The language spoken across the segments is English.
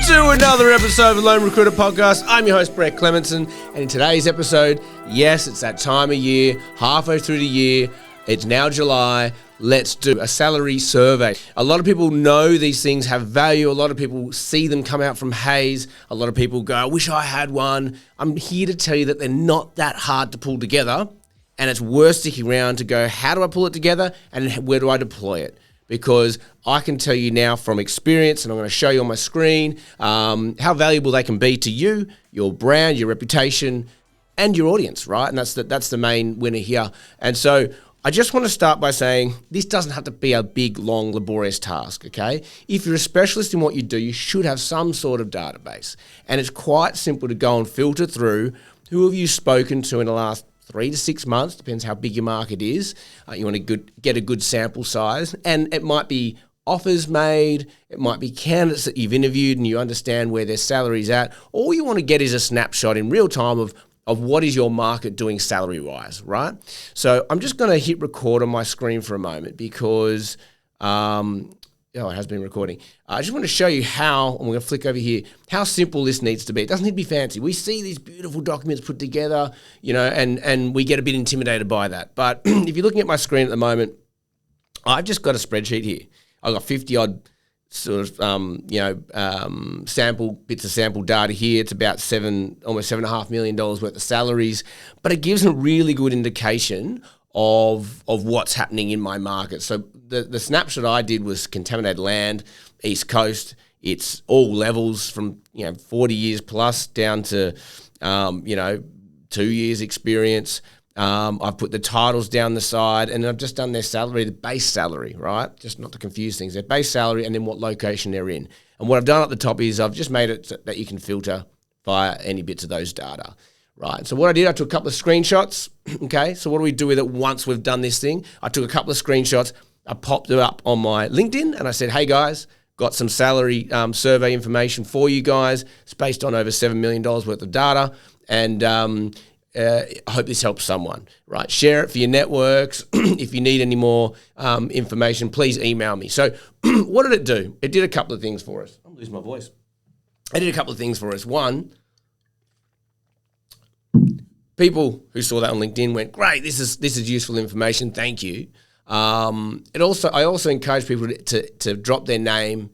to another episode of the Lone Recruiter Podcast. I'm your host, Brett Clementson, and in today's episode, yes, it's that time of year, halfway through the year, it's now July, let's do a salary survey. A lot of people know these things have value, a lot of people see them come out from Hays, a lot of people go, I wish I had one. I'm here to tell you that they're not that hard to pull together, and it's worth sticking around to go, how do I pull it together, and where do I deploy it? Because I can tell you now from experience, and I'm going to show you on my screen, how valuable they can be to you, your brand, your reputation, and your audience, right? And that's the main winner here. And so I just want to start by saying this doesn't have to be a big, long, laborious task, okay? If you're a specialist in what you do, you should have some sort of database. And it's quite simple to go and filter through who have you spoken to in the last 3 to 6 months, depends how big your market is. You want to get a good sample size, and it might be offers made, it might be candidates that you've interviewed and you understand where their salary's at. All you want to get is a snapshot in real time of what is your market doing salary-wise, right? So I'm just going to hit record on my screen for a moment because it has been recording. I just want to show you how, and we're going to flick over here, how simple this needs to be. It doesn't need to be fancy. We see these beautiful documents put together, and we get a bit intimidated by that. But if you're looking at my screen at the moment, I've just got a spreadsheet here. I've got 50-odd sort of, sample bits of sample data here. It's about almost $7.5 million worth of salaries, but it gives a really good indication of what's happening in my market. So the snapshot I did was contaminated land, East Coast. It's all levels from 40 years plus down to 2 years experience. I've put the titles down the side, and I've just done their salary, the base salary, right? Just not to confuse things. Their base salary and then what location they're in. And what I've done at the top is I've just made it so that you can filter via any bits of those data. Right, so what I did, I took a couple of screenshots, okay? So what do we do with it once we've done this thing? I took a couple of screenshots, I popped it up on my LinkedIn, and I said, hey guys, got some salary survey information for you guys. It's based on over $7 million worth of data, and I hope this helps someone, right? Share it for your networks. If you need any more information, please email me. So what did it do? It did a couple of things for us. I'm losing my voice. It did a couple of things for us. One, people who saw that on LinkedIn went, great, this is useful information, thank you. I also encourage people to drop their name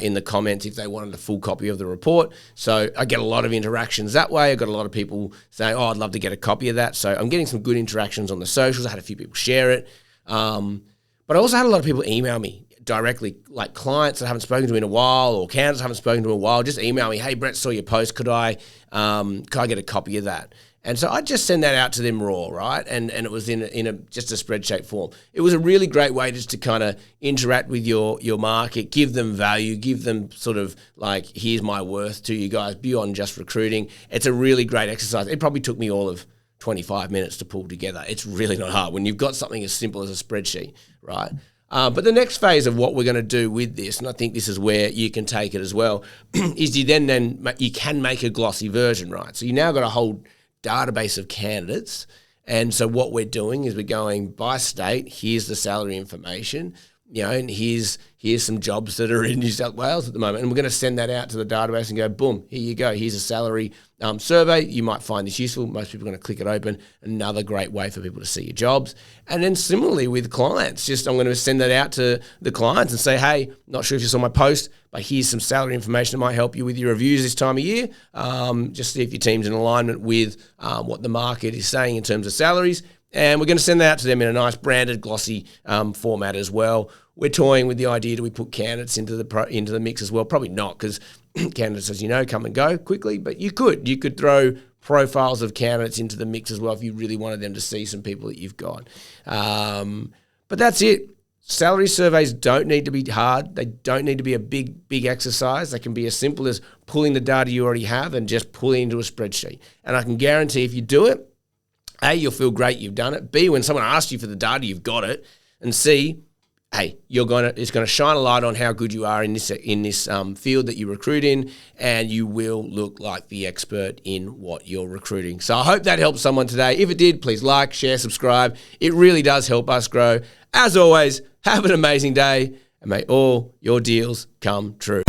in the comments if they wanted a full copy of the report. So I get a lot of interactions that way. I got a lot of people saying, I'd love to get a copy of that. So I'm getting some good interactions on the socials. I had a few people share it. But I also had a lot of people email me directly, like clients that I haven't spoken to in a while or candidates I haven't spoken to in a while, just email me, hey, Brett, saw your post, could I get a copy of that? And so I just send that out to them raw, right? And it was in just a spreadsheet form. It was a really great way just to kind of interact with your market, give them value, give them sort of like, here's my worth to you guys beyond just recruiting. It's a really great exercise. It probably took me all of 25 minutes to pull together. It's really not hard when you've got something as simple as a spreadsheet, right? But the next phase of what we're going to do with this, and I think this is where you can take it as well, is you can make a glossy version, right? So you now got a whole database of candidates, and so what we're doing is we're going by state. Here's the salary information, and here's some jobs that are in New South Wales at the moment, and we're going to send that out to the database and go, boom, here you go. Here's a salary survey. You might find this useful. Most people are going to click it open. Another great way for people to see your jobs. And then similarly with clients, I'm going to send that out to the clients and say, hey, not sure if you saw my post, but here's some salary information that might help you with your reviews this time of year. Just see if your team's in alignment with what the market is saying in terms of salaries. And we're going to send that out to them in a nice branded, glossy format as well. We're toying with the idea, do we put candidates into the mix as well? Probably not, because candidates, as you know, come and go quickly, but you could throw profiles of candidates into the mix as well if you really wanted them to see some people that you've got. But that's it. Salary surveys don't need to be hard. They don't need to be a big exercise. They can be as simple as pulling the data you already have and just pulling into a spreadsheet. And I can guarantee if you do it, A, you'll feel great you've done it. B, when someone asks you for the data, you've got it. And C, hey, it's going to shine a light on how good you are in this field that you recruit in, and you will look like the expert in what you're recruiting. So I hope that helps someone today. If it did, please like, share, subscribe. It really does help us grow. As always, have an amazing day, and may all your deals come true.